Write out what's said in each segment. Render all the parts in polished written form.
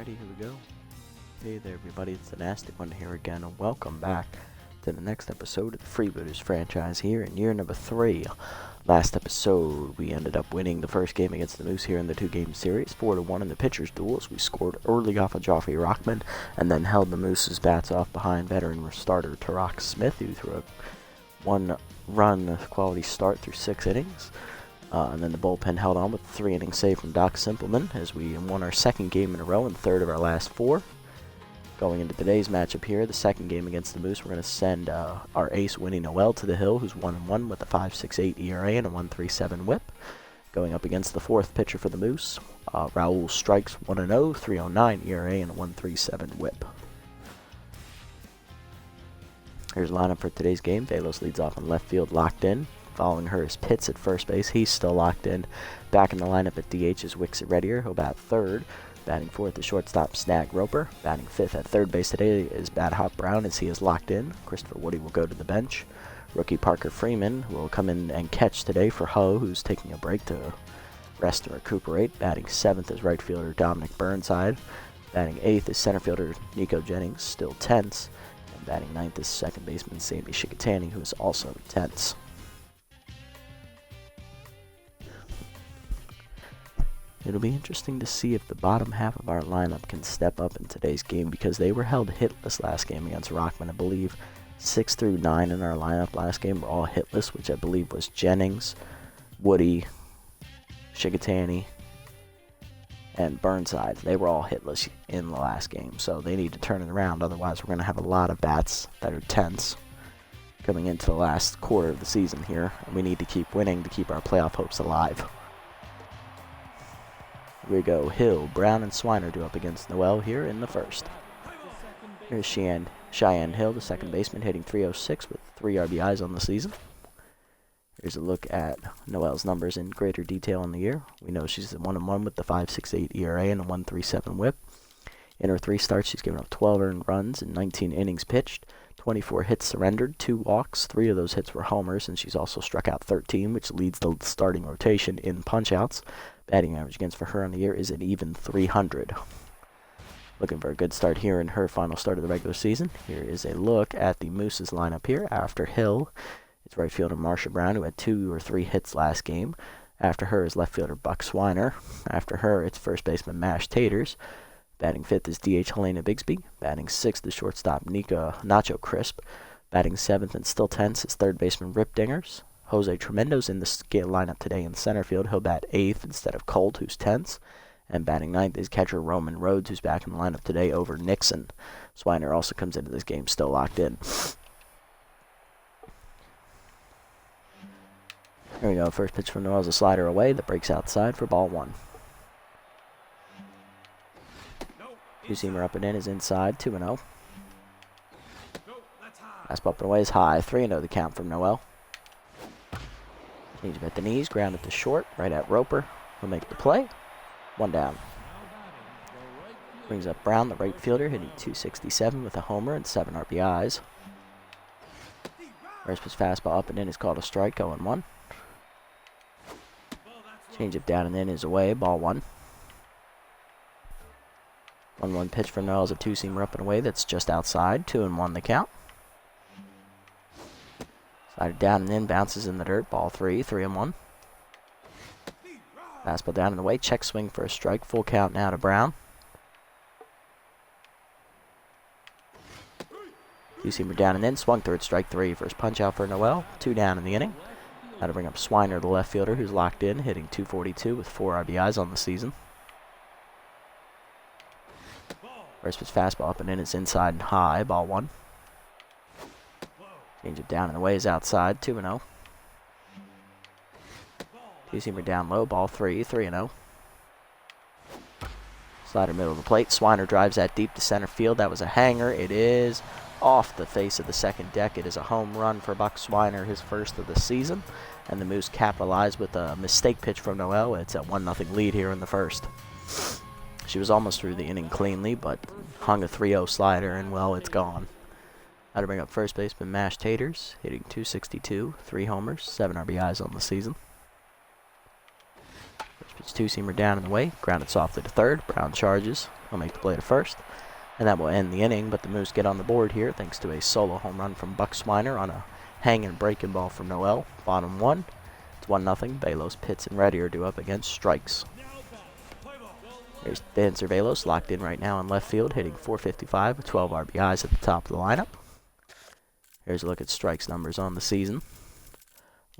Alrighty, here we go. Hey there everybody, it's the Nasty One here again, and welcome back to the next episode of the Freebooters franchise here in year number 3. Last episode, we ended up winning the first game against the Moose here in the 2-game series, 4-1 in the pitcher's duel as we scored early off of Joffrey Rockman, and then held the Moose's bats off behind veteran starter Tarak Smith, who threw a one-run quality start through 6 innings. And then the bullpen held on with a 3-inning save from Doc Simpleman as we won our second game in a row and third of our last 4. Going into today's matchup here, the second game against the Moose, we're going to send our ace Winnie Noel to the hill, who's 1-1 with a 5.68 ERA and a 1.37 whip. Going up against the fourth pitcher for the Moose, Raul strikes 1-0, 3.09 ERA and a 1.37 whip. Here's the lineup for today's game. Velos leads off in left field, locked in. Following her is Pitts at first base. He's still locked in. Back in the lineup at DH is Wicks at Reddier. He'll bat third. Batting fourth is shortstop Snag Roper. Batting fifth at third base today is Bad Hop Brown as he is locked in. Christopher Woody will go to the bench. Rookie Parker Freeman will come in and catch today for Ho, who's taking a break to rest and recuperate. Batting seventh is right fielder Dominic Burnside. Batting eighth is center fielder Nico Jennings, still tense. And batting ninth is second baseman Sammy Shikatani, who is also tense. It'll be interesting to see if the bottom half of our lineup can step up in today's game because they were held hitless last game against Rockman. I believe 6 through 9 in our lineup last game were all hitless, which I believe was Jennings, Woody, Shikatani, and Burnside. They were all hitless in the last game, so they need to turn it around. Otherwise, we're going to have a lot of bats that are tense coming into the last quarter of the season here. And we need to keep winning to keep our playoff hopes alive. Here we go. Hill, Brown, and Swiner do up against Noel here in the first. Here's Cheyenne Hill, the second baseman, hitting .306 with 3 RBIs on the season. Here's a look at Noel's numbers in greater detail in the year. We know she's at 1-1 with the 5.68 ERA and a 1.37 whip. In her 3 starts, she's given up 12 earned runs and 19 innings pitched, 24 hits surrendered, 2 walks. 3 of those hits were homers, and she's also struck out 13, which leads the starting rotation in punch-outs. Batting average against for her on the year is an even 300. Looking for a good start here in her final start of the regular season. Here is a look at the Moose's lineup here. After Hill, it's right fielder Marsha Brown, who had 2 or 3 hits last game. After her is left fielder Buck Swiner. After her, it's first baseman Mash Taters. Batting fifth is DH Helena Bigsby. Batting sixth is shortstop Nacho Crisp. Batting seventh and still tense is third baseman Rip Dingers. Jose Tremendo's in the scale lineup today in center field. He'll bat 8th instead of Colt, who's tense. And batting 9th is catcher Roman Rhodes, who's back in the lineup today over Nixon. Swiner also comes into this game still locked in. Here we go. First pitch from Noel's a slider away that breaks outside for ball 1. 2-seamer up and in is inside, 2-0. Fastball up and away is high, 3-0 the count from Noel. Change at the knees, ground it to short, right at Roper. He'll make the play. 1 down. Brings up Brown, the right fielder, hitting .267 with a homer and 7 RBIs. First pitch fastball up and in is called a strike, 0-1. Change up down and in is away, ball 1. 1-1 pitch from Noel is a 2-seamer up and away that's just outside, 2-1 the count. Slided down and in, bounces in the dirt, ball 3, 3-1. Fastball down and away, check swing for a strike, full count now to Brown. 2-seamer down and in, swung third, strike 3, first punch out for Noel, 2 down in the inning. Now to bring up Swiner, the left fielder, who's locked in, hitting .242 with 4 RBIs on the season. First pitch fastball up and in is inside and high, ball 1. Change it down and away is outside, 2-0. 2-seamer down low, ball 3, 3-0. Slider middle of the plate. Swiner drives that deep to center field. That was a hanger. It is off the face of the second deck. It is a home run for Buck Swiner, his first of the season. And the Moose capitalized with a mistake pitch from Noel. It's a 1-0 lead here in the first. She was almost through the inning cleanly, but hung a 3-0 slider, and well, it's gone. Now to bring up first baseman Mash Taters, hitting .262, 3 homers, 7 RBIs on the season. First pitch 2-seamer down and away, grounded softly to third. Brown charges, He'll make the play to first, and that will end the inning, but the Moose get on the board here thanks to a solo home run from Buck Swiner on a hanging breaking ball from Noel. Bottom one. It's 1-0. Velos, Pitts, and Reddy are due up against strikes. There's Dancer Velos locked in right now in left field, hitting .455 with 12 RBIs at the top of the lineup. Here's a look at strikes numbers on the season.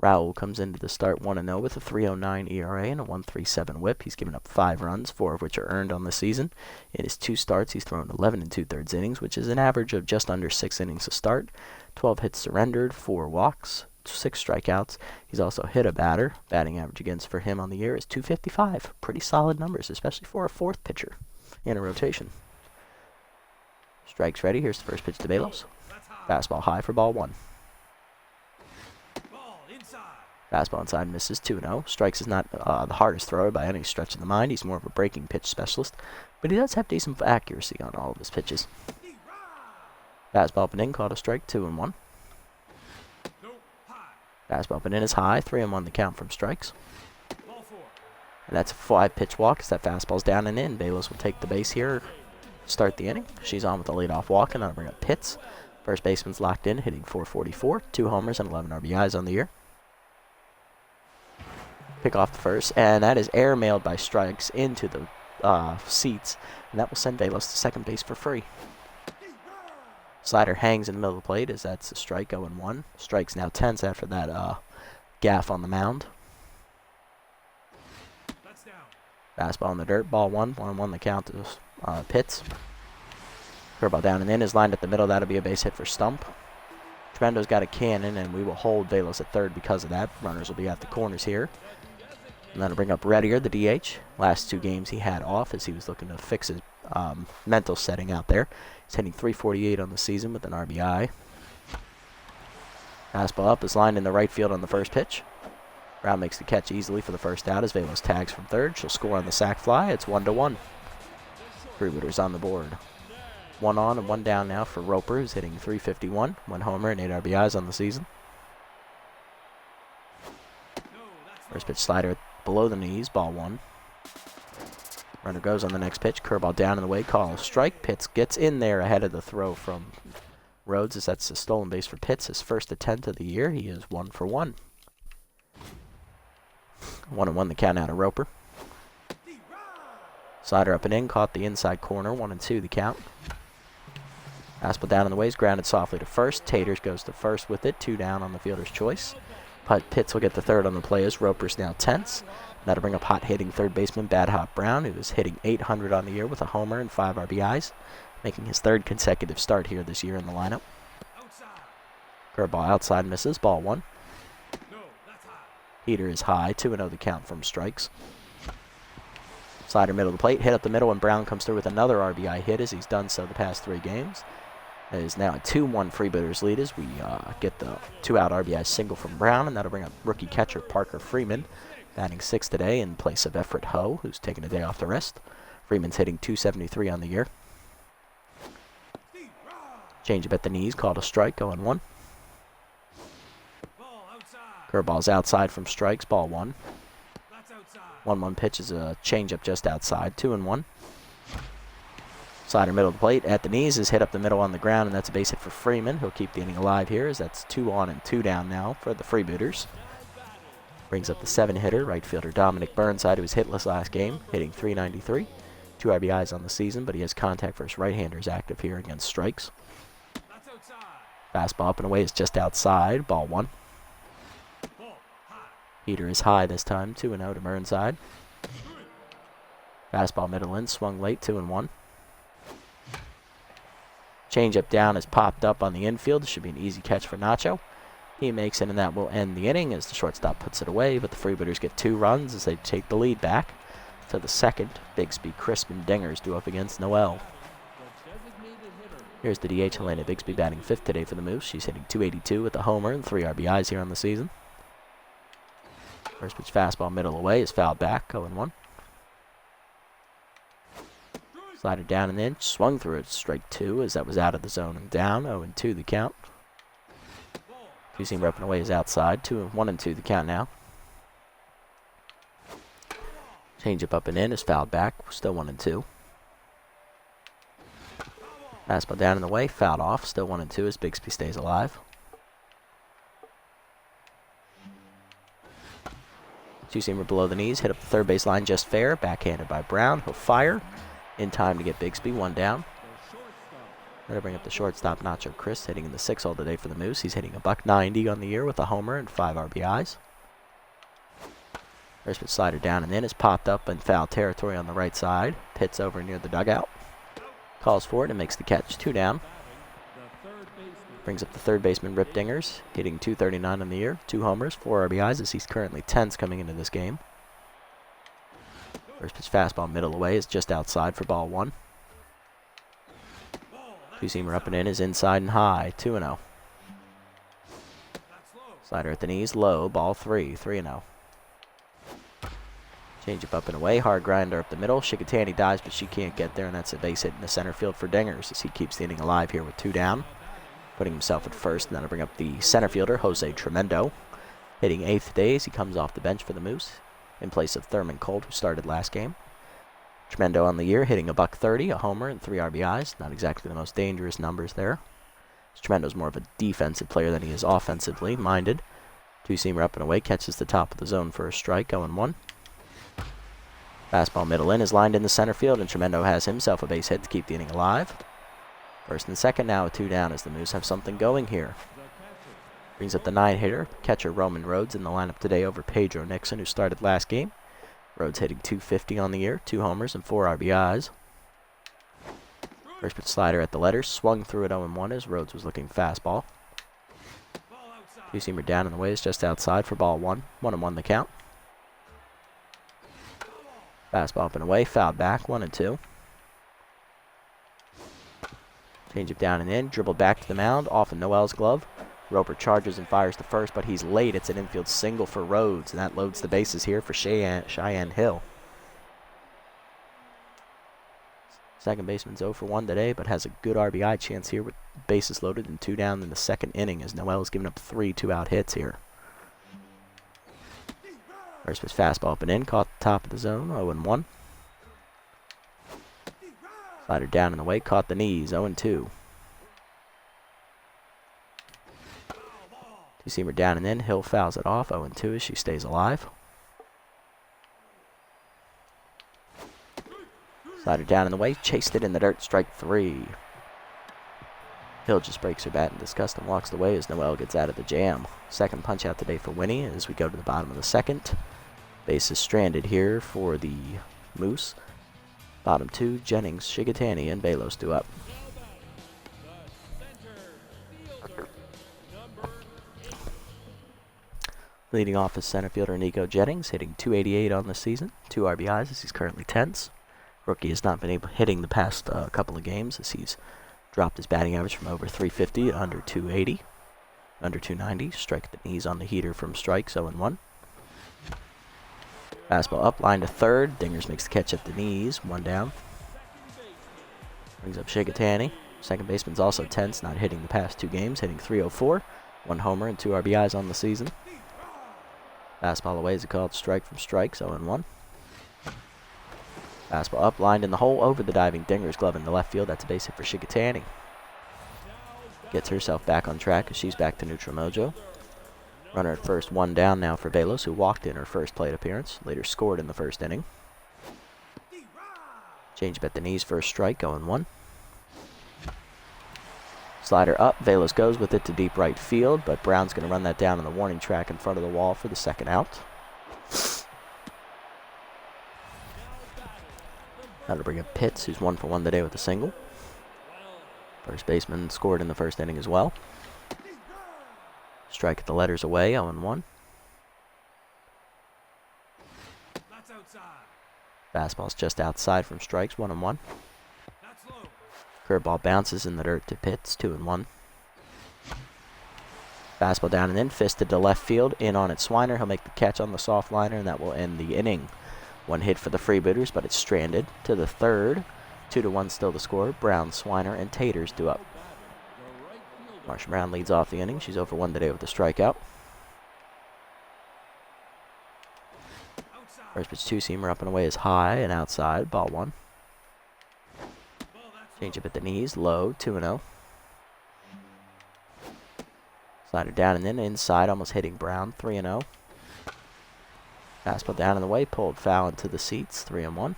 Raul comes into the start 1-0 with a 3.09 ERA and a 1.37 WHIP. He's given up 5 runs, 4 of which are earned on the season. In his 2 starts, he's thrown 11 2/3 innings, which is an average of just under 6 innings a start. 12 hits surrendered, 4 walks, 6 strikeouts. He's also hit a batter. Batting average against for him on the year is .255. Pretty solid numbers, especially for a 4th pitcher in a rotation. Strikes ready. Here's the first pitch to Velos. Fastball high for ball 1. Fastball inside misses 2-0. Strikes is not the hardest thrower by any stretch of the mind. He's more of a breaking pitch specialist, but he does have decent accuracy on all of his pitches. Fastball up and in, called a strike, 2-1. Fastball up and in is high, 3-1 the count from strikes. And that's a 5-pitch walk as that fastball's down and in. Velos will take the base here, start the inning. She's on with a leadoff walk, and that'll bring up Pitts. First baseman's locked in, hitting .444, 2 homers and 11 RBIs on the year. Pick off the first, and that is airmailed by strikes into the seats, and that will send Velos to second base for free. Slider hangs in the middle of the plate as that's a strike, 0-1. Strike's now tense after that gaff on the mound. Fastball in the dirt, ball 1, 1-1 the count to Pitts. Curveball down and in is lined at the middle. That'll be a base hit for Stump. Tremendo's got a cannon, and we will hold Velos at third because of that. Runners will be at the corners here. And that'll bring up Reddier, the DH. Last 2 games he had off as he was looking to fix his mental setting out there. He's hitting .348 on the season with an RBI. Fastball up is lined in the right field on the first pitch. Brown makes the catch easily for the first out as Velos tags from third. She'll score on the sac fly. It's 1-1. Freebooters on the board. 1 on and 1 down now for Roper, who's hitting .351. 1 homer and 8 RBIs on the season. First pitch slider below the knees, ball 1. Runner goes on the next pitch. Curveball down in the way, call a strike. Pitts gets in there ahead of the throw from Rhodes as that's a stolen base for Pitts. His first attempt of the year. He is 1 for 1. 1-1 the count out of Roper. Slider up and in, caught the inside corner. 1-2 the count. Fastball down in the way is grounded softly to first. Taters goes to first with it. 2 down on the fielder's choice. Pitts will get the third on the play as Roper's now tense. That'll bring up hot-hitting third baseman Bad Hot Brown, who is hitting .800 on the year with a homer and 5 RBIs, making his 3rd consecutive start here this year in the lineup. Curveball outside misses, ball 1. Heater is high, 2-0 the count from strikes. Slider middle of the plate, hit up the middle, and Brown comes through with another RBI hit as he's done so the past 3 games. It is now a 2-1 Freebooters lead as we get the 2-out RBI single from Brown, and that'll bring up rookie catcher Parker Freeman, batting 6th today in place of Everett Ho, who's taking a day off to rest. Freeman's hitting .273 on the year. Change up at the knees, called a strike, 0-1. Curveball's outside from strikes, ball 1. 1-1 pitch is a changeup just outside, 2-1. Slider middle of the plate at the knees is hit up the middle on the ground, and that's a base hit for Freeman. He'll keep the inning alive here as that's 2 on and 2 down now for the Freebooters. Brings up the 7-hitter, right fielder Dominic Burnside, who was hitless last game, hitting .393. 2 RBIs on the season, but he has contact versus right-handers active here against strikes. Fastball up and away is just outside, ball 1. Heater is high this time, 2-0 to Burnside. Fastball middle in, swung late, 2-1. Changeup down is popped up on the infield. This should be an easy catch for Nacho. He makes it, and that will end the inning as the shortstop puts it away, but the Freebooters get 2 runs as they take the lead back to the 2nd. Bigsby, Crisp, and Dingers due up against Noel. Here's the DH, Helena Bigsby, batting 5th today for the Moose. She's hitting .282 with a homer and 3 RBIs here on the season. First pitch fastball middle away is fouled back, 0-1. Slider down and in, swung through it, strike 2 as that was out of the zone and down, 0-2 the count. Two-seam ripping away is outside, 1-2 the count now. Changeup up and in is fouled back, still 1-2. Fastball down in the way, fouled off. Still 1-2 as Bigsby stays alive. Two-seamer below the knees, hit up the third base line just fair. Backhanded by Brown. He'll fire in time to get Bigsby, one down. That'll bring up the shortstop, Nacho Chris, hitting in the 6 hole today for the Moose. He's hitting a .190 on the year with a homer and 5 RBIs. First pitch slider down and in is popped up in foul territory on the right side. Pits over near the dugout. Calls for it and makes the catch, 2 down. Brings up the third baseman, Rip Dingers, hitting .239 on the year, 2 homers, 4 RBIs as he's currently 10th coming into this game. First pitch fastball middle away is just outside for ball 1. Two-seamer up and in is inside and high, 2-0. Slider at the knees, low, ball 3, 3-0. Changeup up and away, hard grinder up the middle. Shikatani dives, but she can't get there, and that's a base hit in the center field for Dingers as he keeps the inning alive here with 2 down. Putting himself at first, and that'll bring up the center fielder, Jose Tremendo. Hitting 8th day as he comes off the bench for the Moose in place of Thurman Colt, who started last game. Tremendo on the year, hitting a .130, a homer, and 3 RBIs. Not exactly the most dangerous numbers there. Tremendo's more of a defensive player than he is offensively minded. Two-seamer up and away, catches the top of the zone for a strike, 0-1. Fastball middle in is lined in the center field, and Tremendo has himself a base hit to keep the inning alive. First and second now with 2 down as the Moose have something going here. Brings up the 9-hitter, catcher Roman Rhodes in the lineup today over Pedro Nixon, who started last game. Rhodes hitting .250 on the year, 2 homers and 4 RBIs. First pitch slider at the letters, swung through at 0-1 as Rhodes was looking fastball. Two-seamer down in the way is just outside for ball 1, 1-1 the count. Fastball up and away, fouled back, 1-2. Changeup down and in, dribbled back to the mound, off of Noel's glove. Roper charges and fires to first, but he's late. It's an infield single for Rhodes, and that loads the bases here for Cheyenne Hill. Second baseman's 0 for 1 today, but has a good RBI chance here with bases loaded and 2 down in the second inning as Noel has given up 3 2-out hits here. First pitch fastball up and in, caught the top of the zone, 0-1. Slider down in the way, caught the knees, 0-2. Two-seamer down and in, Hill fouls it off, 0-2 as she stays alive. Slider down in the way, chased it in the dirt, strike 3. Hill just breaks her bat in disgust and walks away as Noel gets out of the jam. Second punch out today for Winnie as we go to the bottom of the second. Base is stranded here for the Moose. Bottom 2, Jennings, Shigatani, and Balos due up. Leading off is center fielder Nico Jennings, hitting .288 on the season, 2 RBIs as he's currently 10th. Rookie has not been hitting the past couple of games as he's dropped his batting average from over .350 to under .280, under .290. Strike at the knees on the heater from strikes, 0-1. Fastball up, line to third. Dingers makes the catch at the knees, 1 down. Brings up Shigatani. Second baseman's also tense, not hitting the past 2 games, hitting .304, 1 homer and 2 RBIs on the season. Fastball away is a called strike from strikes, 0-1. Fastball up, lined in the hole over the diving Dingers glove in the left field. That's a base hit for Shigatani. Gets herself back on track as she's back to neutral mojo. Runner at first, 1 down now for Balos, who walked in her first plate appearance. Later scored in the first inning. Changeup at the knees for a strike, 0-1. Slider up, Balos goes with it to deep right field, but Brown's going to run that down on the warning track in front of the wall for the second out. That'll bring up Pitts, who's 1 for 1 today with a single. First baseman scored in the first inning as well. Strike at the letters away, 0-1. Fastball's just outside from strikes, 1-1. Curveball bounces in the dirt to Pitts, 2-1. Fastball down and in, fisted to left field, in on it Swiner. He'll make the catch on the soft liner, and that will end the inning. 1 hit for the Freebooters, but it's stranded to the third. 2-1 still the score. Brown, Swiner, and Taters due up. Marsha Brown leads off the inning. She's 0 for 1 today with a strikeout. First pitch 2-seamer up and away is high and outside. Ball 1. Change up at the knees, low, 2-0. Slider down and in, inside, almost hitting Brown, 3-0. Fastball down in the way, pulled foul into the seats, 3-1.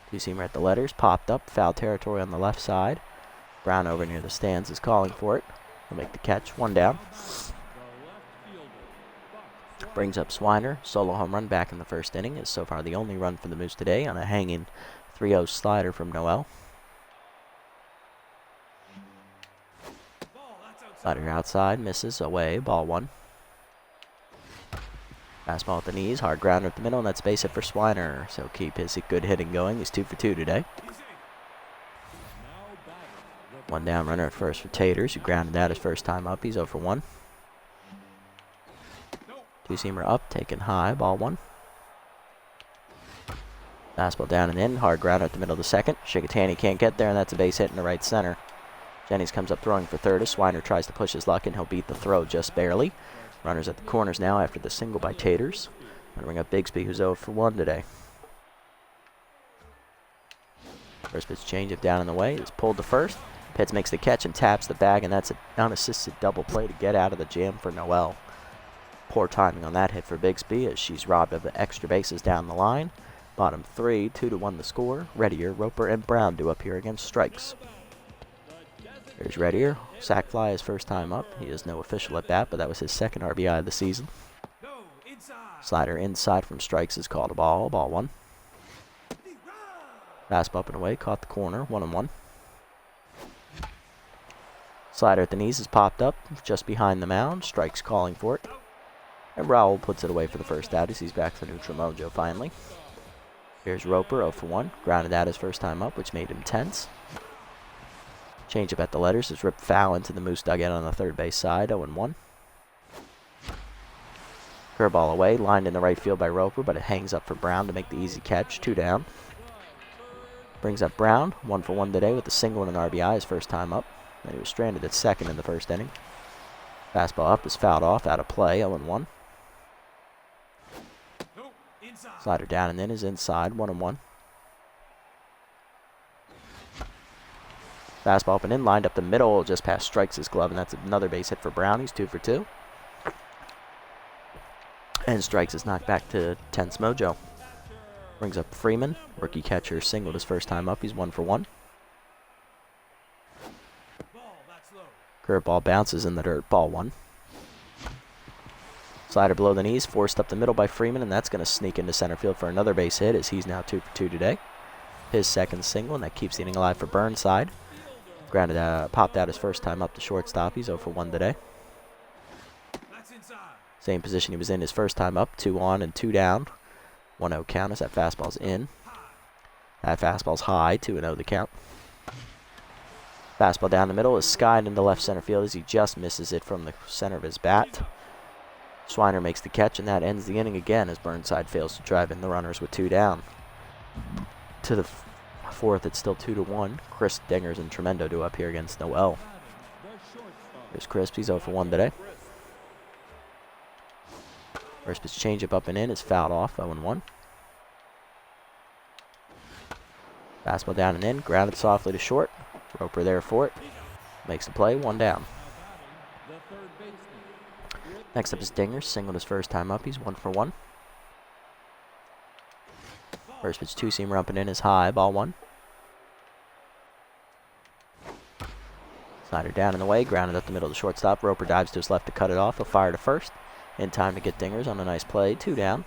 Two-seamer at the letters, popped up, foul territory on the left side. Brown over near the stands is calling for it. He'll make the catch, 1 down. Brings up Swiner, solo home run back in the first inning, is so far the only run for the Moose today on a hanging 3-0 slider from Noel. Slider outside, misses, away, ball 1. Fastball at the knees, hard grounder at the middle, and that's base hit for Swiner. So keep his good hitting going. He's 2 for 2 today. 1 down, runner at first for Taters, who grounded that his first time up. He's 0 for 1. Two-seamer up, taken high, ball 1. Fastball down and in, hard grounder at the middle of the second. Shikatani can't get there, and that's a base hit in the right center. Jennings comes up throwing for third as Swiner tries to push his luck, and he'll beat the throw just barely. Runners at the corners now after the single by Taters. Gonna bring up Bigsby, who's 0 for 1 today. First pitch changeup down in the way. It's pulled to first. Pitts makes the catch and taps the bag, and that's an unassisted double play to get out of the jam for Noel. Poor timing on that hit for Bigsby as she's robbed of the extra bases down the line. Bottom 3, 2-1 the score. Reddier, Roper, and Brown do up here against strikes. Here's Reddier. Sack fly his first time up. He is no official at bat, but that was his second RBI of the season. Slider inside from strikes is called a ball. Ball 1. Fastball up and away. Caught the corner. 1-1. Slider at the knees is popped up just behind the mound. Strikes calling for it. And Rowell puts it away for the first out as he's back for neutral mojo finally. Here's Roper, 0 for 1. Grounded out his first time up, which made him tense. Changeup at the letters is ripped foul into the Moose dugout on the third base side, 0-1. Curveball away, lined in the right field by Roper, but it hangs up for Brown to make the easy catch, 2 down. Brings up Brown, 1 for 1 today with a single and an RBI his first time up. And he was stranded at second in the first inning. Fastball up is fouled off, out of play, 0-1. Slider down and in is inside, 1-1. Fastball up and in, lined up the middle, just past strikes his glove, and that's another base hit for Brown. He's 2 for 2. And strikes is knocked back to tense mojo. Brings up Freeman, rookie catcher, singled his first time up. He's 1 for 1. Curveball bounces in the dirt, ball 1. Slider below the knees, forced up the middle by Freeman, and that's going to sneak into center field for another base hit as he's now 2 for 2 today. His second single, and that keeps the inning alive for Burnside. Grounded, popped out his first time up to shortstop. He's 0 for 1 today. Same position he was in his first time up, 2 on and 2 down. 1-0 count as that fastball's in. That fastball's high, 2-0 the count. Fastball down the middle is skied into left center field as he just misses it from the center of his bat. Swiner makes the catch, and that ends the inning again as Burnside fails to drive in the runners with 2 down. To the fourth, it's still 2-1. Chris, Dingers, and Tremendo do up here against Noel. Here's Crisp. He's 0 for 1 today. First pitch changeup up and in is fouled off, 0-1. Fastball down and in, grounded softly to short. Roper there for it. Makes the play, 1 down. Next up is Dingers, singled his first time up. He's 1 for 1. First pitch 2-seamer up and in is high, ball 1. Slider down in the way, grounded up the middle of the shortstop. Roper dives to his left to cut it off. He'll fire to first. In time to get Dingers on a nice play, 2 down.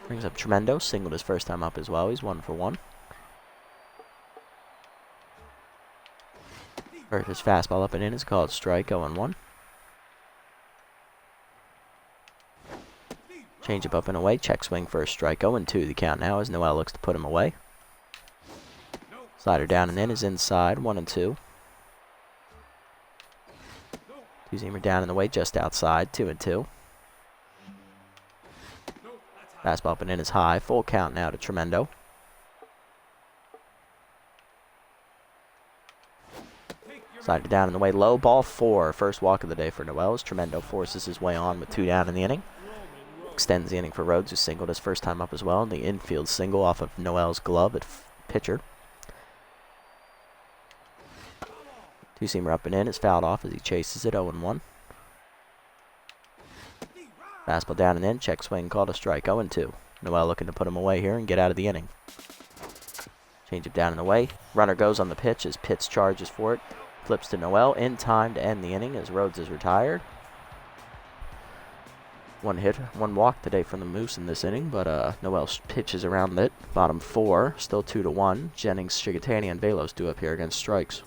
Brings up Tremendo, singled his first time up as well. He's 1 for 1. First pitch fastball up and in is called strike, 0-1. Changeup up and away, check swing for a strike, 0-2 the count now as Noel looks to put him away. Slider down and in is inside, 1-2. Two-seamer down in the way, just outside, 2-2. Fastball up and in is high, full count now to Tremendo. Slider down in the way, low, ball 4. First walk of the day for Noel as Tremendo forces his way on with 2 down in the inning. extends the inning for Rhodes, who singled his first time up as well, and the infield single off of Noel's glove at pitcher. Two-seamer up and in is fouled off as he chases it 0-1. Fastball down and in, check swing, called a strike, 0-2. Noel looking to put him away here and get out of the inning. Change it down and away. Runner goes on the pitch as Pitts charges for it. Flips to Noel in time to end the inning as Rhodes is retired. One hit, one walk today from the Moose in this inning, but Noel pitches around it. Bottom 4, still 2-1. Jennings, Shigatani, and Velos due up here against strikes.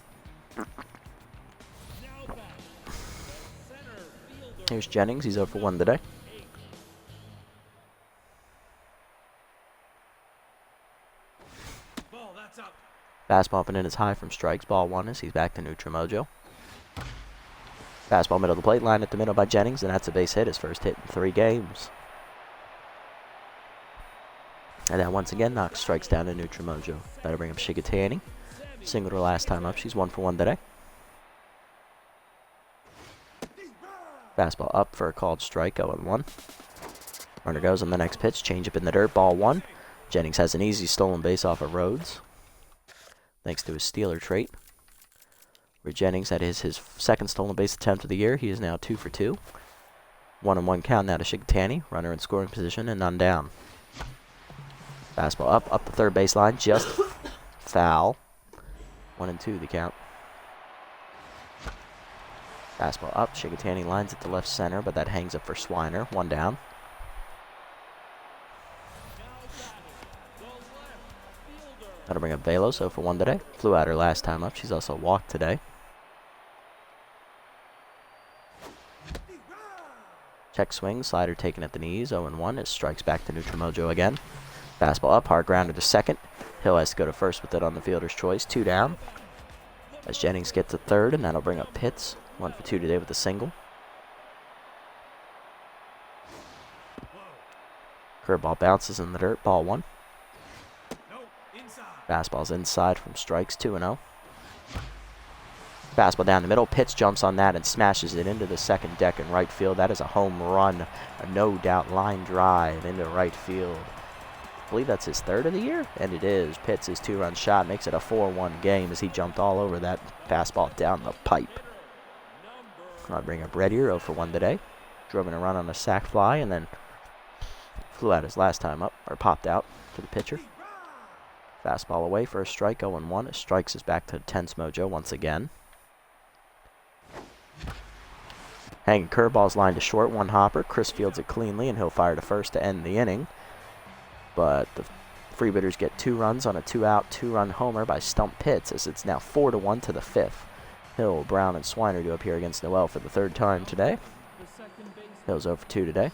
Here's Jennings, he's 0 for 1 today. Fastball up and in is high from strikes. Ball 1 as he's back to neutral mojo. Fastball middle of the plate, line at the middle by Jennings, and that's a base hit, his first hit in 3 games. And that once again knocks strikes down to neutral mojo. That'll bring up Shigatani. Singled her last time up, she's 1 for 1 today. Fastball up for a called strike, 0-1. Runner goes on the next pitch, change up in the dirt, ball 1. Jennings has an easy stolen base off of Rhodes, thanks to his stealer trait. Where Jennings had his second stolen base attempt of the year, he is now 2 for 2. 1-1 count now to Shigatani, runner in scoring position and none down. Fastball up the third baseline, just foul. 1-2 the count. Fastball up, Shigatani lines at the left center, but that hangs up for Swiner, 1 down. That'll bring up Velos, 0 for 1 today. Flew out her last time up, she's also walked today. Check swing, slider taken at the knees, 0-1, it strikes back to neutral mojo again. Fastball up, hard grounder to second. Hill has to go to first with it on the fielder's choice, 2 down. As Jennings gets to third, and that'll bring up Pitts, 1 for 2 today with a single. Curveball bounces in the dirt, ball 1. Fastball's inside from strikes, 2-0. Fastball down the middle, Pitts jumps on that and smashes it into the second deck in right field. That is a home run, a no-doubt line drive into right field. I believe that's his 3rd of the year, and it is. Pitts' 2-run shot makes it a 4-1 game as he jumped all over that fastball down the pipe. I'll bring up Red Ear, 0 for 1 today. Drove in a run on a sac fly and then flew out his last time up, or popped out to the pitcher. Fastball away for a strike, 0-1. It strikes us back to tense mojo once again. Hanging curveball's line to short, 1 hopper. Chris fields it cleanly, and he'll fire to first to end the inning. But the Freebooters get 2 runs on a 2-out, 2-run homer by Stump Pitts, as it's now 4-1 to the 5th. Hill, Brown, and Swiner do appear against Noel for the 3rd time today. Hill's 0 for 2 today.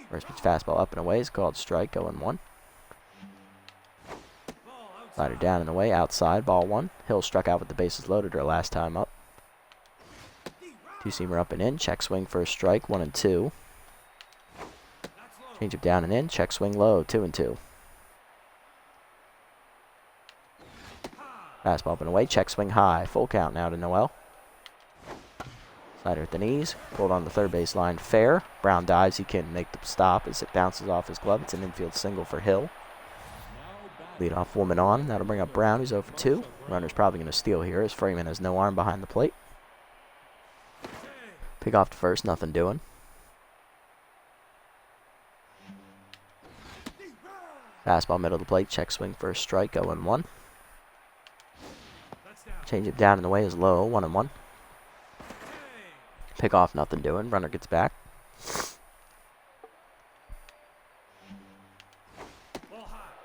First pitch fastball up and away is called strike, 0-1. Slider down and away, outside, ball 1. Hill struck out with the bases loaded her last time up. Two-seamer up and in, check swing for a strike, 1-2. Change up down and in, check swing low, 2-2. Fastball up and away, check swing high, full count now to Noel. Slider at the knees, pulled on the third base line, fair. Brown dives, he can make the stop as it bounces off his glove. It's an infield single for Hill. Leadoff woman on, that'll bring up Brown, who's 0 for 2. Runner's probably going to steal here as Freeman has no arm behind the plate. Pick off to first, nothing doing. Fastball middle of the plate, check swing for a strike, 0-1. Change it down and away is low, 1-1. Pick off, nothing doing. Runner gets back.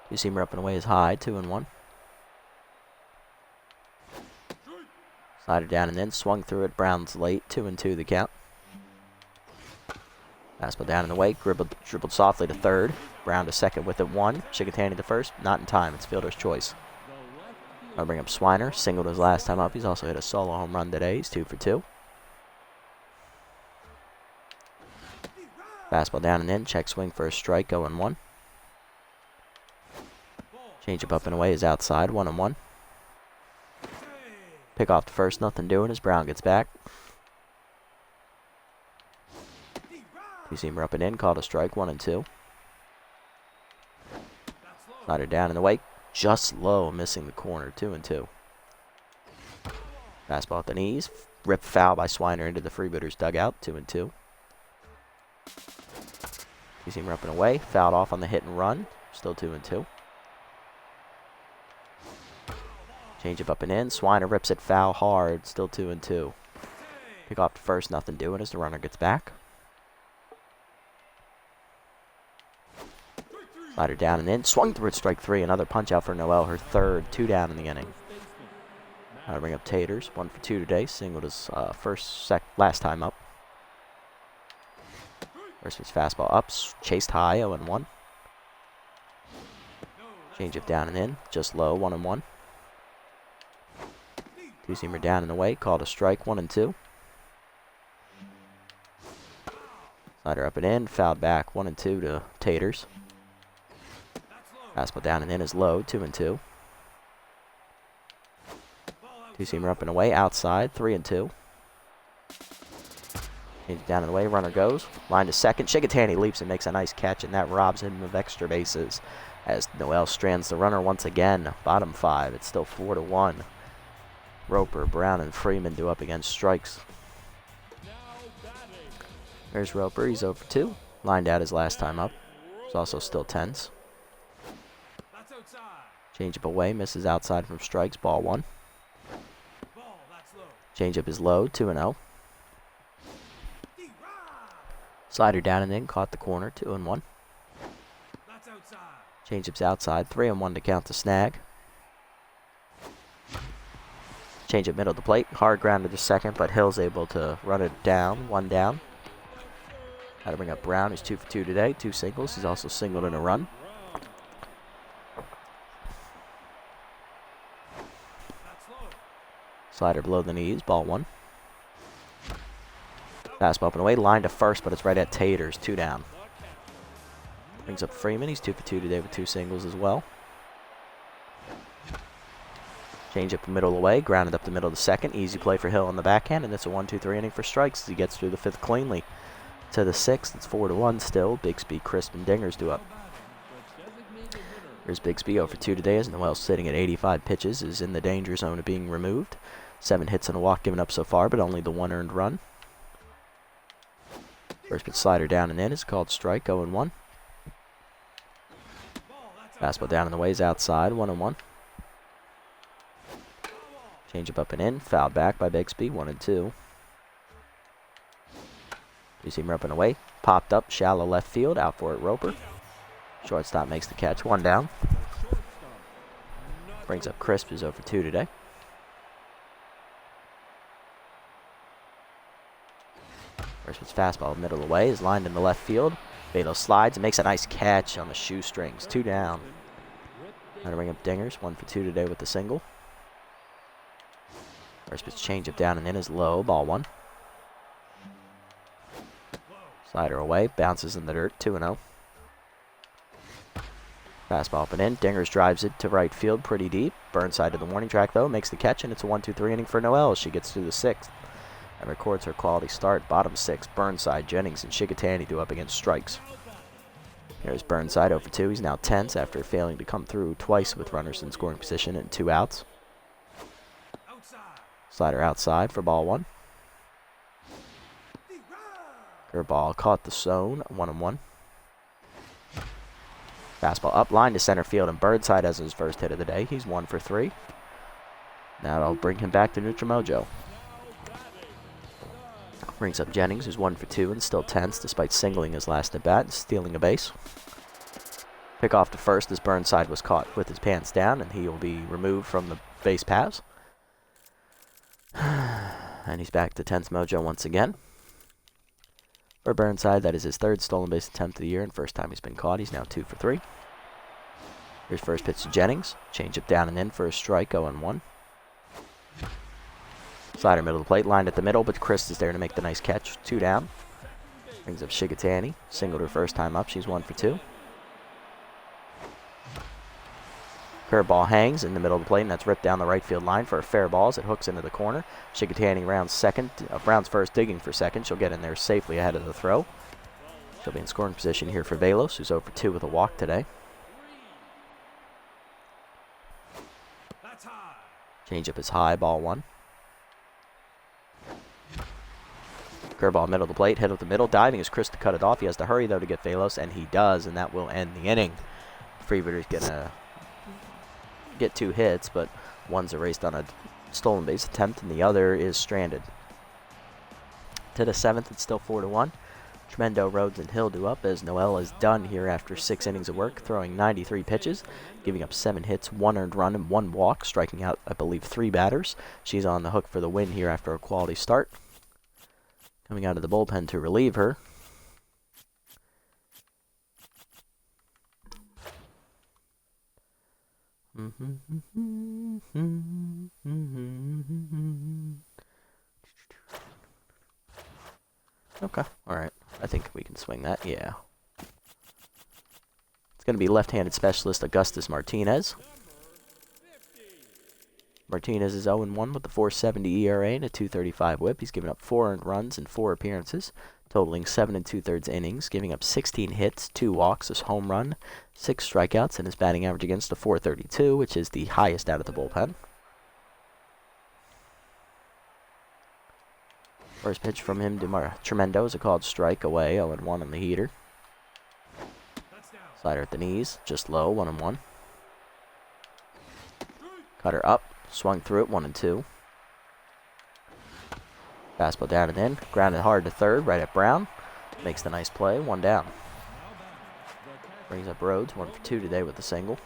Two-seamer up and away is high, 2-1. Slider down and in, swung through it. Brown's late, 2-2 the count. Fastball down and away, dribbled softly to third. Brown to second with it, 1. Shigatani to first, not in time. It's fielder's choice. I'll bring up Swiner, singled his last time up. He's also hit a solo home run today. He's 2 for 2. Fastball down and in, check swing for a strike, 0-1. Change up and away is outside, 1-1. Pick off to first, nothing doing as Brown gets back. Two-seamer up and in, called a strike, 1-2. Slider down in the way, just low, missing the corner, 2-2. Fastball at the knees, ripped foul by Swiner into the Freebooters dugout, 2-2. Two-seamer up and away, fouled off on the hit and run, still 2-2. Changeup up and in, Swiner rips it foul hard, still 2-2. Pick off to first, nothing doing as the runner gets back. Slider down and in, swung through it, strike 3. Another punch out for Noel, her third, 2 down in the inning. Now bring up Taters, 1 for 2 today, singled his last time up. First pitch fastball up, chased high, 0-1. Changeup down and in, just low, 1-1. Two-seamer down and away, called a strike, 1-2. Slider up and in, fouled back, 1-2 to Taters. Fastball down and in is low, 2-2. Two-seamer up and away, outside, 3-2. Change down and away, runner goes. Line to second, Shigatani leaps and makes a nice catch, and that robs him of extra bases as Noel strands the runner once again. Bottom 5, it's still 4-1. Roper, Brown, and Freeman do up against strikes. There's Roper, he's 0 for 2. Lined out his last time up. He's also still tense. Changeup away, misses outside from strikes, ball 1. Changeup is low, 2-0. Slider down and in, caught the corner, 2-1. Changeup's outside, 3-1 to count the snag. Changeup middle of the plate, hard grounded to second, but Hill's able to run it down, 1 down. Got to bring up Brown, who's 2 for 2 today, 2 singles. He's also singled in a run. Slider below the knees, ball 1. Fastball up and away, line to first, but it's right at Taters, 2 down. Brings up Freeman, he's 2 for 2 today with 2 singles as well. Change up the middle away, grounded up the middle to second. Easy play for Hill on the backhand, and it's a 1-2-3 inning for strikes as he gets through the 5th cleanly. To the 6th, it's 4-1 still. Bixby, Crisp, and Dingers do up. Here's Bixby 0 for 2 today as Noel, sitting at 85 pitches, is in the danger zone of being removed. 7 hits and a walk given up so far, but only the 1 earned run. First pitch slider down and in is called strike, 0-1. Fastball down and the way is outside, 1-1. Changeup up and in, fouled back by Bixby, 1-2. Two-seamer up and away, popped up, shallow left field, out for it, Roper. Shortstop makes the catch, 1 down. Brings up Crisp, who's 0 for 2 today. First pitch fastball, middle away, is lined in the left field. Beto slides and makes a nice catch on the shoestrings, 2 down. Now to bring up Dingers, 1 for 2 today with the single. First pitch changeup down and in is low, ball 1. Slider away, bounces in the dirt, 2-0. Fastball up and in, Dingers drives it to right field pretty deep. Burnside to the warning track though, makes the catch, and it's a 1-2-3 inning for Noel as she gets through the 6th. And records her quality start. Bottom 6, Burnside, Jennings, and Shigatani do up against strikes. Here's Burnside 0 for 2. He's now tense after failing to come through twice with runners in scoring position and 2 outs. Slider outside for ball 1. Curveball caught the zone, 1-1. Fastball up line to center field, and Burnside has his first hit of the day. He's 1 for 3. Now that'll bring him back to neutral mojo. Brings up Jennings, who's 1 for 2 and still tense despite singling his last at bat and stealing a base. Pick off to first as Burnside was caught with his pants down, and he will be removed from the base paths. And he's back to tense mojo once again. For Burnside, that is his 3rd stolen base attempt of the year, and first time he's been caught. He's now 2 for 3. Here's first pitch to Jennings. Changeup down and in for a strike, 0-1. Slider middle of the plate, lined at the middle, but Chris is there to make the nice catch, 2 down. Brings up Shigatani, singled her first time up, she's 1 for 2. Curveball hangs in the middle of the plate, and that's ripped down the right field line for a fair ball as it hooks into the corner. Shigatani rounds second, Brown's first, digging for second. She'll get in there safely ahead of the throw. She'll be in scoring position here for Velos, who's 0 for 2 with a walk today. Change up is high, ball 1. Curveball middle of the plate, hit up the middle. Diving is Chris to cut it off. He has to hurry, though, to get Velos, and he does, and that will end the inning. Freebooters going to get 2 hits, but one's erased on a stolen base attempt, and the other is stranded. To the 7th, it's still 4-1. Tremendo, Rhodes, and Hill do up as Noel is done here after 6 innings of work, throwing 93 pitches, giving up 7 hits, 1 earned run, and 1 walk, striking out, I believe, 3 batters. She's on the hook for the win here after a quality start. Coming out of the bullpen to relieve her. Okay, alright. I think we can swing that, yeah. It's going to be left-handed specialist Augustus Martinez. Martinez is 0-1 with a 4.70 ERA and a 2.35 whip. He's given up 4 earned runs in 4 appearances, totaling 7 2/3 innings, giving up 16 hits, 2 walks, a home run, 6 strikeouts, and his batting average against a 4.32, which is the highest out of the bullpen. First pitch from him to Tremendo is a called strike away, 0-1 on the heater. Slider at the knees, just low, 1-1. Cutter up, swung through it, 1-2. Fastball down and in, grounded hard to third, right at Brown. Makes the nice play, 1 down. Brings up Rhodes, 1 for 2 today with a single.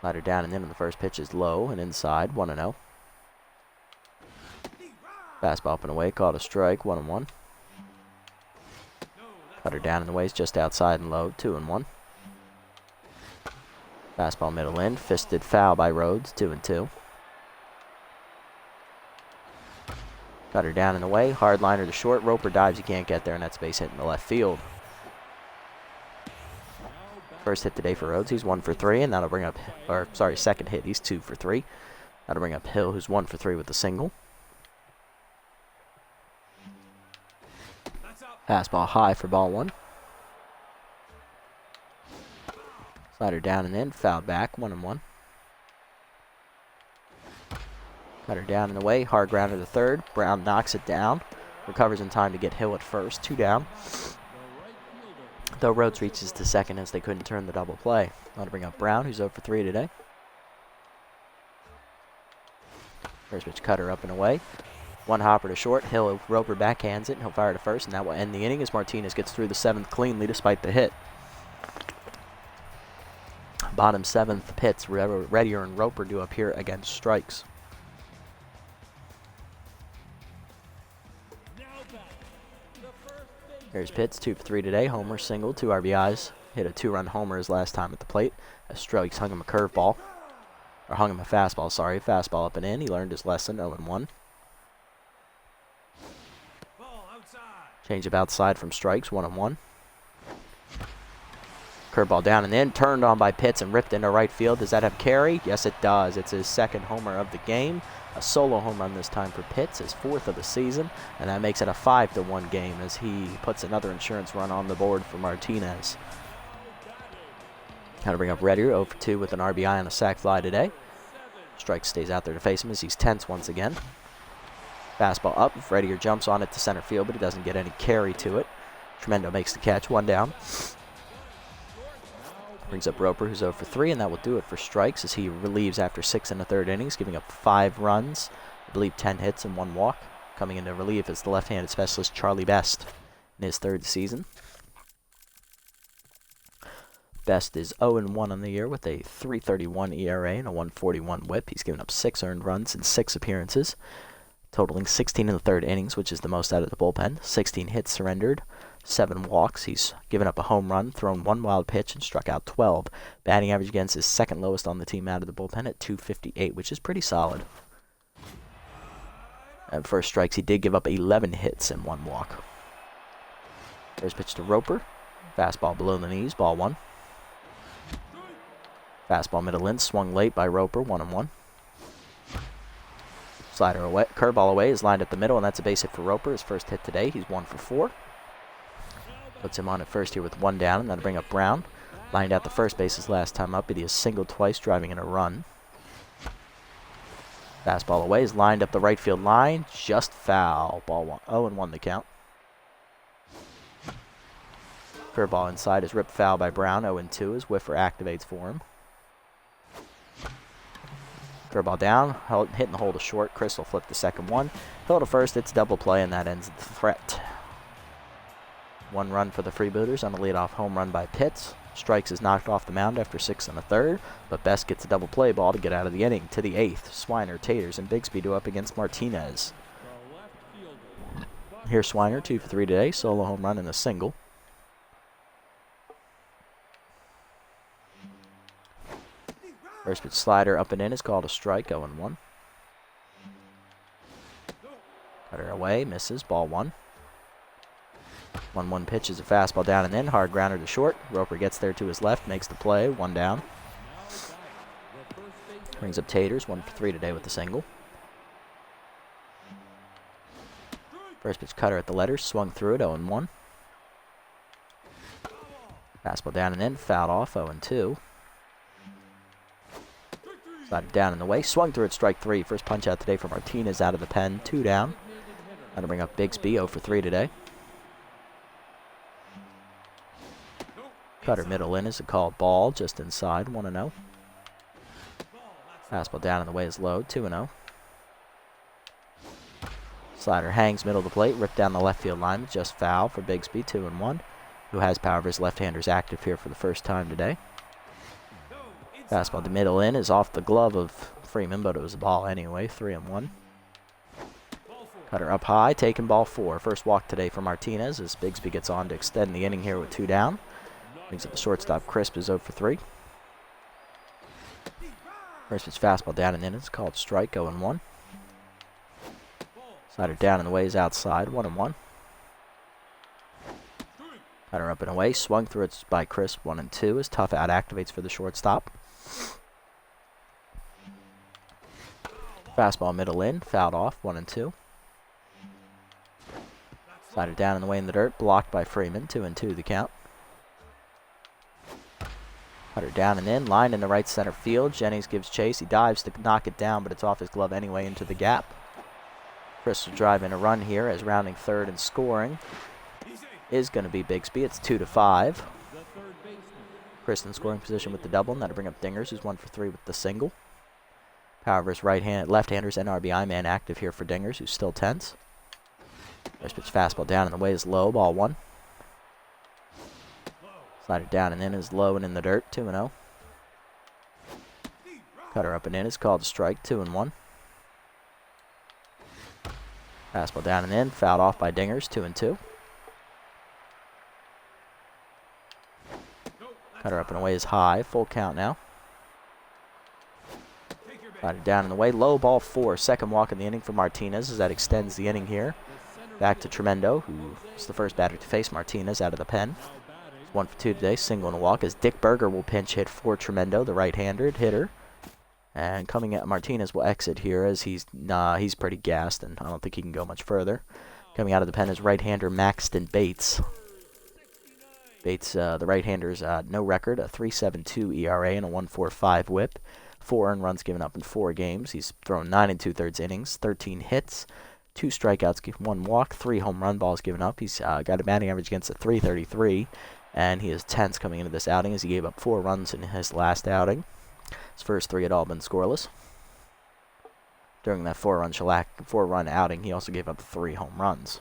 Slider down and in, and the first pitch is low and inside, 1-0. Fastball up and away, called a strike, 1-1. Cutter down and away is just outside and low, 2-1. Fastball middle in, fisted foul by Rhodes, 2-2. Cutter down and away, hard liner to short, Roper dives, he can't get there, and that's base hit in the left field. First hit today for Rhodes, he's 1 for 3, and that'll bring up, second hit, he's 2 for 3. That'll bring up Hill, who's 1 for 3 with a single. Fastball high for ball 1. Slider down and in, fouled back, 1-1. Cutter down and away, hard grounder to third. Brown knocks it down, recovers in time to get Hill at first, 2 down. Though Rhodes reaches to second as they couldn't turn the double play. That'll bring up Brown, who's 0 for 3 today. First pitch cutter up and away. 1 hopper to short. Hill, Roper backhands it, and he'll fire to first, and that will end the inning as Martinez gets through the 7th cleanly despite the hit. Bottom 7th pits, Reddier and Roper do up here against strikes. Here's Pitts, 2 for 3 today. Homer, single, 2 RBIs. Hit a 2-run homer his last time at the plate. As Strokes hung him a curveball. Or hung him a fastball, sorry. Fastball up and in. He learned his lesson, 0-1. Change up outside from strikes, 1-1. Curveball down and in, turned on by Pitts and ripped into right field. Does that have carry? Yes, it does. It's his 2nd homer of the game. A solo home run this time for Pitts, his 4th of the season, and that makes it a 5-1 game as he puts another insurance run on the board for Martinez. How to bring up Reddier, 0 for 2 with an RBI on a sac fly today. Strike stays out there to face him as he's tense once again. Fastball up. Reddier jumps on it to center field, but he doesn't get any carry to it. Tremendo makes the catch, 1 down. Brings up Roper, who's 0 for 3, and that will do it for strikes as he relieves after 6 1/3 innings, giving up 5 runs, I believe 10 hits and 1 walk. Coming in to relieve is the left-handed specialist Charlie Best in his 3rd season. Best is 0-1 on the year with a 3.31 ERA and a 1.41 whip. He's given up 6 earned runs in 6 appearances, totaling 16 1/3 innings, which is the most out of the bullpen. 16 hits surrendered, 7 walks. He's given up a home run, thrown 1 wild pitch, and struck out 12. Batting average against is 2nd lowest on the team out of the bullpen at .258, which is pretty solid. And first strikes, he did give up 11 hits and 1 walk. There's pitch to Roper. Fastball below the knees, ball 1. Fastball middle in, swung late by Roper, 1-1. Slider away, curveball away is lined at the middle, and that's a base hit for Roper. His first hit today, he's 1 for 4. Puts him on at first here with one down, and that'll bring up Brown. Lined out the first bases last time up, but he has singled twice, driving in a run. Fastball away is lined up the right field line. Just foul. Ball 1. 0-1 the count. Curveball inside is ripped foul by Brown. 0-2 as Whiffer activates for him. Curveball down, hitting the hole to short. Chris will flip the second one. Throw to first, it's double play, and that ends the threat. 1 run for the Freebooters on a leadoff home run by Pitts. Strikes is knocked off the mound after 6 1/3, but Best gets a double play ball to get out of the inning. To the 8th, Swiner, Taters, and Bigsby do up against Martinez. Here's Swiner, 2 for 3 today, solo home run and a single. First pitch slider up and in is called a strike, 0-1. Cutter away, misses, ball 1. 1-1 pitch is a fastball down and in, hard grounder to short. Roper gets there to his left, makes the play, 1 down. Brings up Taters, 1 for 3 today with the single. First pitch cutter at the letters, swung through it, 0-1. Fastball down and in, fouled off, 0-2. Slided down in the way, swung through it, strike 3. First punch out today for Martinez out of the pen, 2 down. That'll bring up Bigsby, 0 for 3 today. Cutter middle in is a called ball, just inside, 1-0. Fastball down in the way is low, 2-0. Slider hangs middle of the plate, ripped down the left field line, just foul for Bigsby, 2-1, who has power of his left-handers active here for the first time today. Fastball to middle in is off the glove of Freeman, but it was a ball anyway, 3-1. Cutter up high, taking ball 4. First walk today for Martinez as Bigsby gets on to extend the inning here with 2 down. Brings up the shortstop, Crisp is 0 for 3. First pitch fastball down and in, it's called strike, 0-1. Slider down in the way is outside, 1-1. Cutter up and away, swung through it by Crisp, 1-2 as Tough out activates for the shortstop. Fastball middle in, fouled off, 1-2. Slider down in the way in the dirt, blocked by Freeman, 2-2 the count. Cutter down and in, line in the right center field. Jennings gives chase. He dives to knock it down, but it's off his glove anyway into the gap. Chris will drive in a run here as rounding third and scoring is going to be Bigsby. It's 2-5. Chris in scoring position with the double, and that'll bring up Dingers, who's 1 for 3 with the single. Power versus left-handers and RBI man active here for Dingers, who's still tense. First pitch fastball down in the way is low, ball 1. Slider down and in is low and in the dirt, 2-0. Cutter up and in is called a strike, 2-1. Fastball down and in, fouled off by Dingers, 2-2. Cutter up and away is high, full count now. Slider down and away, low, ball 4. Second walk in the inning for Martinez as that extends the inning here. Back to Tremendo, who is the first batter to face Martinez out of the pen. 1 for 2 today, single and a walk, as Dick Berger will pinch hit for Tremendo, the right-handed hitter. And coming at Martinez will exit here as he's pretty gassed, and I don't think he can go much further. Coming out of the pen is right-hander Maxton Bates. Bates, the right-hander's no record, a 3.72 ERA and a 1.45 whip. 4 earned runs given up in 4 games. He's thrown 9 2/3 innings, 13 hits, 2 strikeouts, 1 walk, 3 home run balls given up. He's got a batting average against a 3.33. And he is tense coming into this outing as he gave up 4 runs in his last outing. His first 3 had all been scoreless. During that 4-run outing, he also gave up 3 home runs.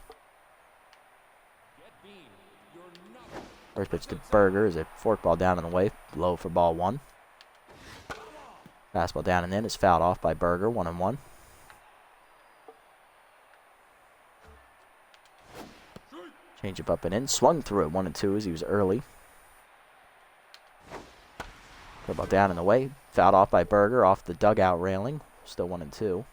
First pitch to Berger is a forkball down in the way, low for ball 1. Fastball down and in is fouled off by Berger, 1-1. Changeup up and in, swung through it, 1-2 as he was early. Curveball down in the way, fouled off by Berger off the dugout railing, still 1-2.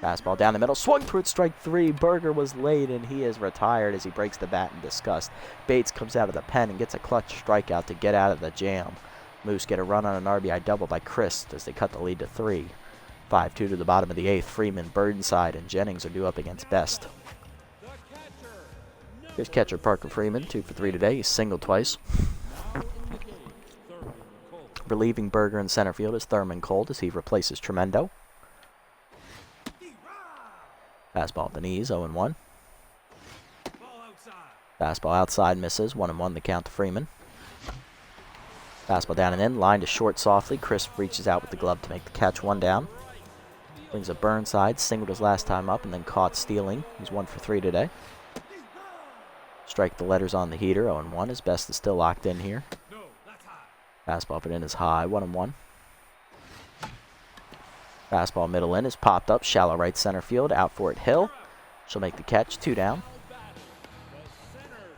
Fastball down the middle, swung through it, strike 3. Berger was late and he is retired as he breaks the bat in disgust. Bates comes out of the pen and gets a clutch strikeout to get out of the jam. Moose get a run on an RBI double by Chris as they cut the lead to 3. 5-2 to the bottom of the 8th. Freeman, Burnside, and Jennings are due up against Best. Here's catcher Parker Freeman, 2 for 3 today. He's singled twice. Relieving Berger in center field is Thurman Cold as he replaces Tremendo. Fastball at the knees, 0-1. Fastball outside misses, 1-1 the count to Freeman. Fastball down and in, line to short softly. Chris reaches out with the glove to make the catch, 1 down. Brings a Burnside, singled his last time up and then caught stealing. He's 1 for 3 today. Strike the letters on the heater, 0-1. His best is still locked in here. Fastball up and in is high, 1-1. Fastball middle in is popped up, shallow right center field, out for it Hill. She'll make the catch, 2 down.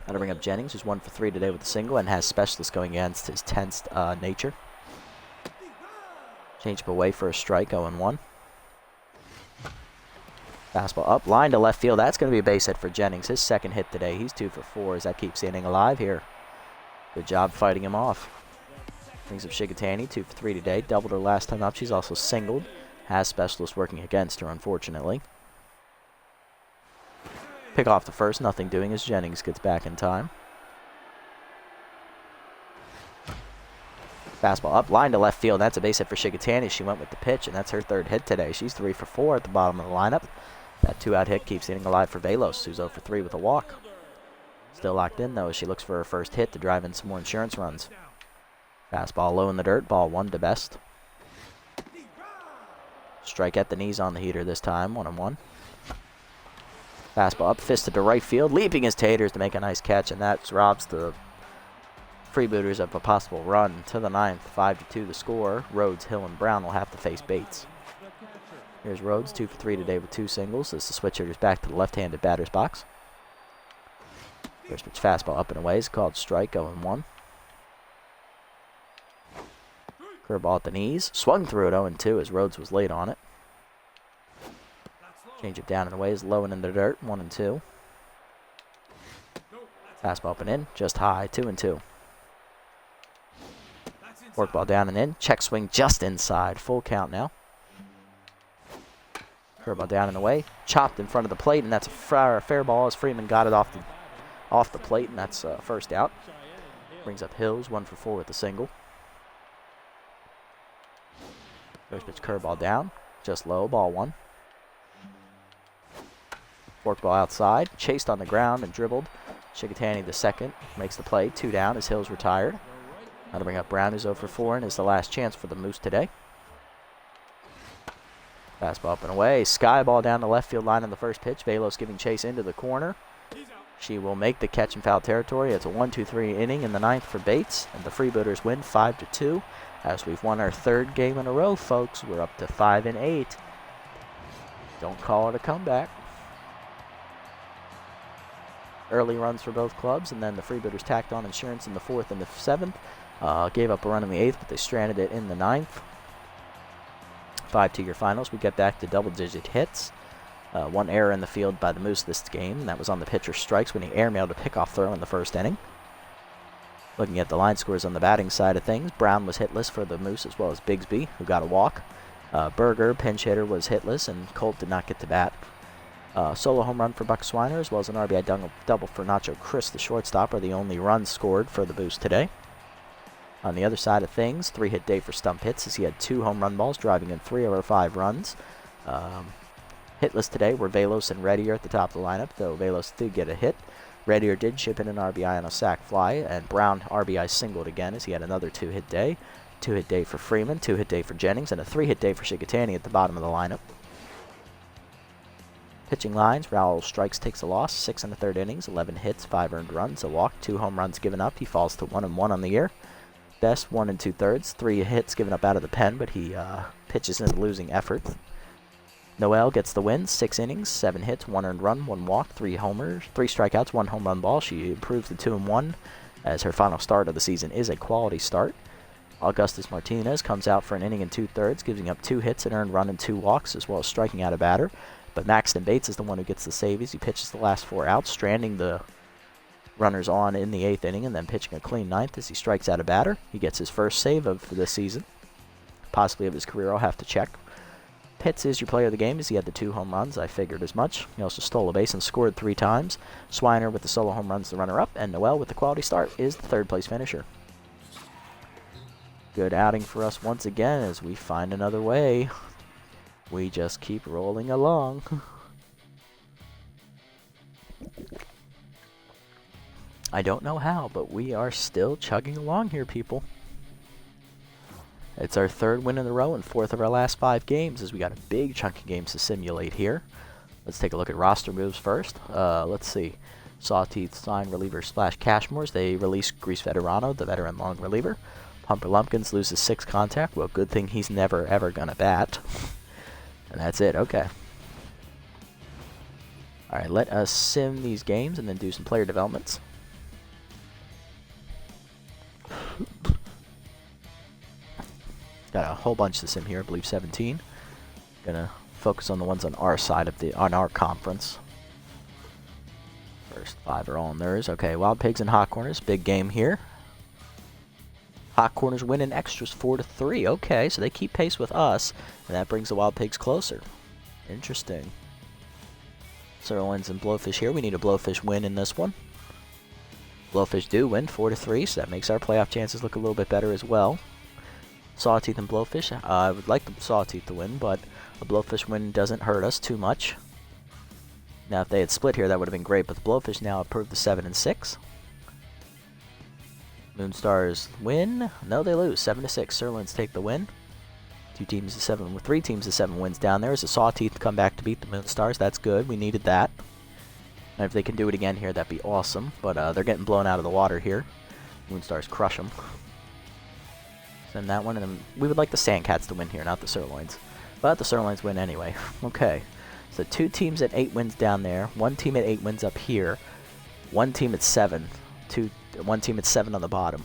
That'll bring up Jennings, who's 1 for 3 today with a single and has specialists going against his tensed nature. Change up away for a strike, 0-1. Fastball up, line to left field. That's going to be a base hit for Jennings. His second hit today. He's 2 for 4 as that keeps the inning alive here. Good job fighting him off. Brings up Shigatani, 2 for 3 today. Doubled her last time up. She's also singled. Has specialists working against her, unfortunately. Pick off the first, nothing doing as Jennings gets back in time. Fastball up, line to left field. That's a base hit for Shigatani. She went with the pitch, and that's her 3rd hit today. She's 3 for 4 at the bottom of the lineup. That 2-out hit keeps the inning alive for Velos, who's 0 for 3 with a walk. Still locked in, though, as she looks for her first hit to drive in some more insurance runs. Fastball low in the dirt, ball 1 to Best. Strike at the knees on the heater this time, 1-1. Fastball up, fisted to right field, leaping his taters to make a nice catch, and that robs the Freebooters of a possible run to the 9th. 5-2 the score. Rhodes, Hill, and Brown will have to face Bates. Here's Rhodes, 2 for 3 today with 2 singles as the switch hitters back to the left-handed batter's box. First pitch fastball up and away is called strike, 0-1. Curveball at the knees, swung through it 0-2 as Rhodes was late on it. Change it down and away is low and in the dirt, 1-2. Fastball up and in, just high, 2-2. Forkball down and in, check swing just inside, full count now. Curveball down and away, chopped in front of the plate, and that's a fair ball as Freeman got it off the plate, and that's first out. Brings up Hills, 1 for 4 with a single. First pitch curveball down, just low, ball 1. Forkball outside, chased on the ground and dribbled. Shigatani the second makes the play, 2 down as Hills retired. That'll bring up Brown, who's 0 for 4 and is the last chance for the Moose today. Fastball up and away, sky ball down the left field line on the first pitch. Velos giving chase into the corner. She will make the catch in foul territory. It's a 1-2-3 inning in the 9th for Bates, and the Freebooters win 5-2 as we've won our 3rd game in a row, folks. We're up to 5-8. Don't call it a comeback. Early runs for both clubs, and then the Freebooters tacked on insurance in the 4th and the 7th. Gave up a run in the 8th, but they stranded it in the 9th. 5-2 your finals. We get back to double-digit hits. 1 error in the field by the Moose this game, and that was on the pitcher's strikes when he airmailed a pickoff throw in the 1st inning. Looking at the line scores on the batting side of things, Brown was hitless for the Moose as well as Bigsby, who got a walk. Berger, pinch hitter, was hitless, and Colt did not get to bat. Solo home run for Buck Swiner, as well as an RBI double for Nacho Chris, the shortstop, are the only runs scored for the Boost today. On the other side of things, 3-hit day for Stump Hits, as he had 2 home run balls, driving in 3 of our 5 runs. Hitless today were Velos and Reddier at the top of the lineup, though Velos did get a hit. Reddier did chip in an RBI on a sac fly, and Brown RBI singled again as he had another 2-hit day. 2-hit day for Freeman, 2-hit day for Jennings, and a 3-hit day for Shigatani at the bottom of the lineup. Pitching lines, Raul strikes, takes a loss, 6 in the 3rd innings, 11 hits, 5 earned runs, a walk, 2 home runs given up. He falls to 1-1 on the year. Best 1 2/3, 3 hits given up out of the pen, but he pitches in a losing effort. Noel gets the win, 6 innings, 7 hits, 1 earned run, 1 walk, 3 homers, 3 strikeouts, 1 home run ball. She improves to 2-1 as her final start of the season is a quality start. Augustus Martinez comes out for an inning and 2/3, giving up 2 hits, an earned run, and 2 walks, as well as striking out a batter. But Maxton Bates is the one who gets the save as he pitches the last 4 outs, stranding the runners on in the 8th inning and then pitching a clean 9th as he strikes out a batter. He gets his first save of this season, possibly of his career. I'll have to check. Pitts is your player of the game as he had the 2 home runs. I figured as much. He also stole a base and scored 3 times. Swiner with the solo home runs, the runner-up, and Noel with the quality start is the 3rd place finisher. Good outing for us once again as we find another way. We just keep rolling along. I don't know how, but we are still chugging along here, people. It's our 3rd win in a row and 4th of our last 5 games as we got a big chunk of games to simulate here. Let's take a look at roster moves first. Let's see. Sawteeth, sign reliever Splash Cashmore's. They release Grease Veterano, the veteran long reliever. Pumper Lumpkins loses 6 contact. Well, good thing he's never ever gonna bat. And that's it. Okay. Alright, let us sim these games and then do some player developments. Got a whole bunch to sim here, I believe 17. Gonna focus on the ones on our side of on our conference. First 5 are all on theirs. Okay, Wild Pigs and Hot Corners, big game here. Hot Corners win in extras 4-3. Okay, so they keep pace with us, and that brings the Wild Pigs closer. Interesting. Sirloins and Blowfish here. We need a Blowfish win in this one. Blowfish do win 4-3, so that makes our playoff chances look a little bit better as well. Sawteeth and Blowfish. I would like the Sawteeth to win, but a Blowfish win doesn't hurt us too much. Now, if they had split here, that would have been great, but the Blowfish now approved the 7-6. Moonstars win. No, they lose. 7-6. Sirloins take the win. 3 teams to 7 wins down there as the Sawteeth come back to beat the Moonstars. That's good. We needed that. And if they can do it again here, that'd be awesome. But they're getting blown out of the water here. Moonstars crush them. Send that one, and then we would like the Sandcats to win here, not the Sirloins. But the Sirloins win anyway. Okay. So 2 teams at 8 wins down there. 1 team at 8 wins up here. 1 team at 7. 1 team at 7 on the bottom.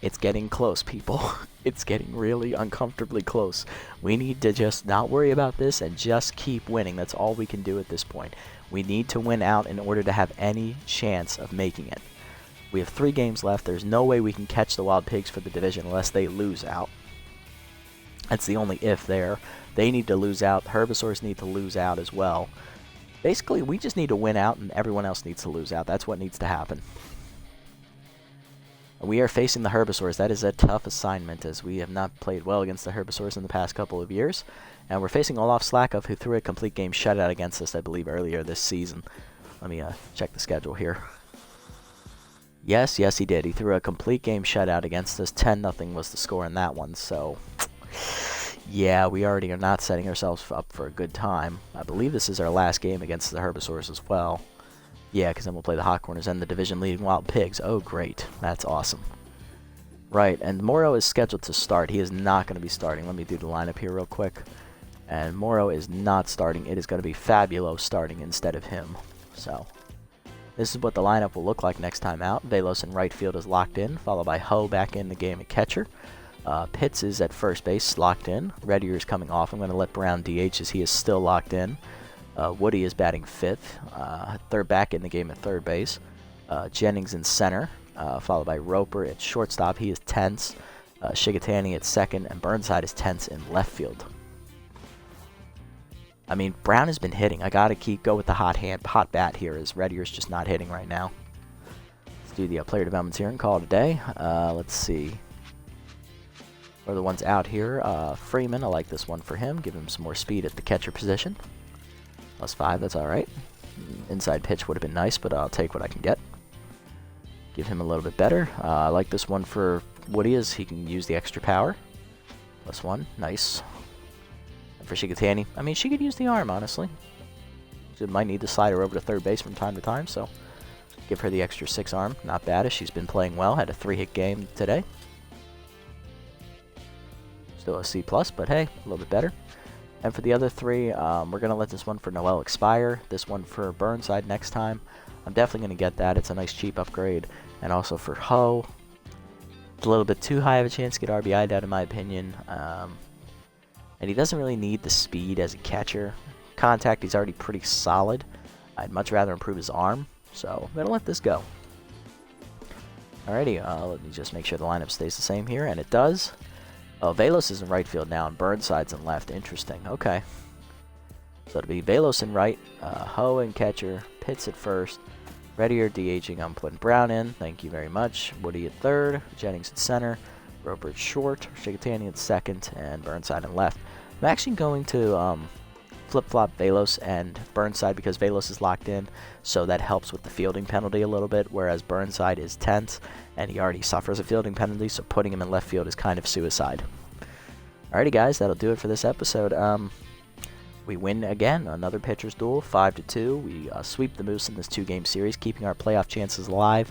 It's getting close, people. It's getting really uncomfortably close. We need to just not worry about this and just keep winning. That's all we can do at this point. We need to win out in order to have any chance of making it. We have 3 games left. There's no way we can catch the Wild Pigs for the division unless they lose out. That's the only if there. They need to lose out. The Herbivores need to lose out as well. Basically, we just need to win out and everyone else needs to lose out. That's what needs to happen. We are facing the Herbivores. That is a tough assignment as we have not played well against the Herbivores in the past couple of years. And we're facing Olaf Slackov, who threw a complete game shutout against us, I believe, earlier this season. Let me check the schedule here. Yes, he did. He threw a complete game shutout against us. 10-0 was the score in that one. So, yeah, we already are not setting ourselves up for a good time. I believe this is our last game against the Herbivores as well. Yeah, because then we'll play the Hot Corners and the division-leading Wild Pigs. Oh, great. That's awesome. Right, and Morrow is scheduled to start. He is not going to be starting. Let me do the lineup here real quick. And Morrow is not starting. It is going to be Fabulo starting instead of him. So, this is what the lineup will look like next time out. Velos in right field is locked in, followed by Ho back in the game at catcher. Pitts is at first base, locked in. Red Ear is coming off. I'm going to let Brown DH as he is still locked in. Woody is batting 5th. Third back in the game at third base. Jennings in center, followed by Roper at shortstop. He is tense. Shigatani at second, and Burnside is tense in left field. I mean, Brown has been hitting. I gotta go with the hot bat here, as Red Ear's just not hitting right now. Let's do the player developments here and call it a day. Let's see. What are the ones out here? Freeman, I like this one for him. Give him some more speed at the catcher position. +5, that's alright. Inside pitch would have been nice, but I'll take what I can get. Give him a little bit better. I like this one for Woody, as he can use the extra power. +1, nice. And for Shigatani, I mean, she could use the arm, honestly. She might need to slide her over to third base from time to time, so give her the extra 6 arm. Not bad, as she's been playing well. Had a 3-hit game today. Still a C+, but hey, a little bit better. And for the other 3, we're going to let this one for Noel expire. This one for Burnside next time. I'm definitely going to get that. It's a nice cheap upgrade. And also for Ho. It's a little bit too high of a chance to get RBI'd out, in my opinion. And he doesn't really need the speed as a catcher. Contact, he's already pretty solid. I'd much rather improve his arm. So I'm going to let this go. Alrighty, let me just make sure the lineup stays the same here. And it does. Oh, Velos is in right field now, and Burnside's in left. Interesting. Okay. So it'll be Velos in right, Ho and catcher, Pitts at first, Reddy or DHing. I'm putting Brown in. Thank you very much. Woody at third, Jennings at center, Roper at short, Shigitani at second, and Burnside in left. I'm actually going to flip-flop Velos and Burnside because Velos is locked in, so that helps with the fielding penalty a little bit, whereas Burnside is tense, and he already suffers a fielding penalty, so putting him in left field is kind of suicide. Alrighty, guys, that'll do it for this episode. We win again, another pitcher's duel, 5-2. We sweep the Moose in this 2-game series, keeping our playoff chances alive.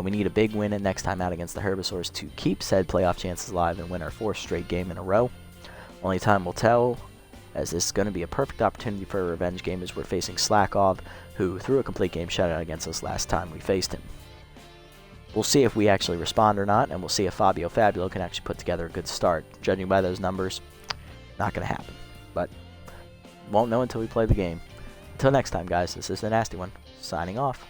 We need a big win next time out against the Herbivores to keep said playoff chances alive and win our 4th straight game in a row. Only time will tell, as this is going to be a perfect opportunity for a revenge game as we're facing Slackov, who threw a complete game shutout against us last time we faced him. We'll see if we actually respond or not, and we'll see if Fabio Fabulo can actually put together a good start. Judging by those numbers, not going to happen. But won't know until we play the game. Until next time, guys, this is the Nasty One, signing off.